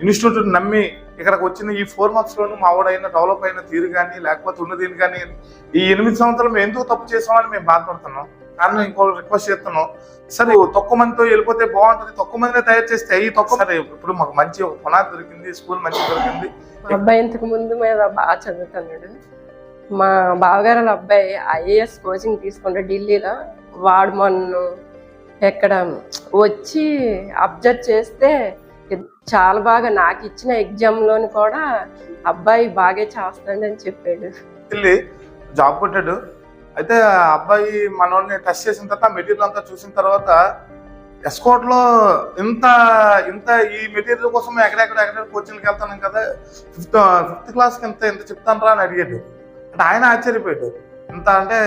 Institute నమ్మి ఇక్కడికి వచ్చిన ఈ 4 monthsలోనూ మా వాడైన డెవలప్ అయిన తీరు కానీ లేకపోతే ఉన్నది కానీ ఈ 8 సంవత్సరాలు మేము ఎందుకు తప్పు చేసామని మేము బాధపడుతున్నాం. కారణం ఇంకో రిక్వెస్ట్ చేస్తున్నాం, సరే తక్కువ మందితో వెళ్ళిపోతే బాగుంటుంది, తక్కువ మందినే తయారు చేస్తే ఈ తక్కువ సరే ఇప్పుడు మాకు మంచి ఒక పునాది దొరికింది, స్కూల్ మంచి దొరికింది. మా అబ్బాయి ఇంతకు ముందు మీద బాగా చదువుతున్నాడు. మా బావగారు అబ్బాయి IAS కోచింగ్ తీసుకుంటే ఢిల్లీలో, వాడు మొన్న ఎక్కడ వచ్చి అబ్జర్వ్ చేస్తే చాలా బాగా నాకు ఇచ్చిన ఎగ్జామ్లోని కూడా అబ్బాయి బాగా చేస్తాడని చెప్పాడు. వెళ్ళి జాబ్ కొట్టాడు. అయితే ఆ అబ్బాయి మనోడిని టెస్ట్ చేసిన తర్వాత మెటీరియల్ అంతా చూసిన తర్వాత ఎస్కోట్లో ఇంత ఇంత ఈ మెటీరియల్ కోసం ఎక్కడెక్కడ కోచింగ్కి వెళ్తాను కదా, ఫిఫ్త్ క్లాస్కి ఇంత చెప్తాను రా అని అడిగాడు. అంటే ఆయన ఆశ్చర్యపోయాడు. ఇంత అంటే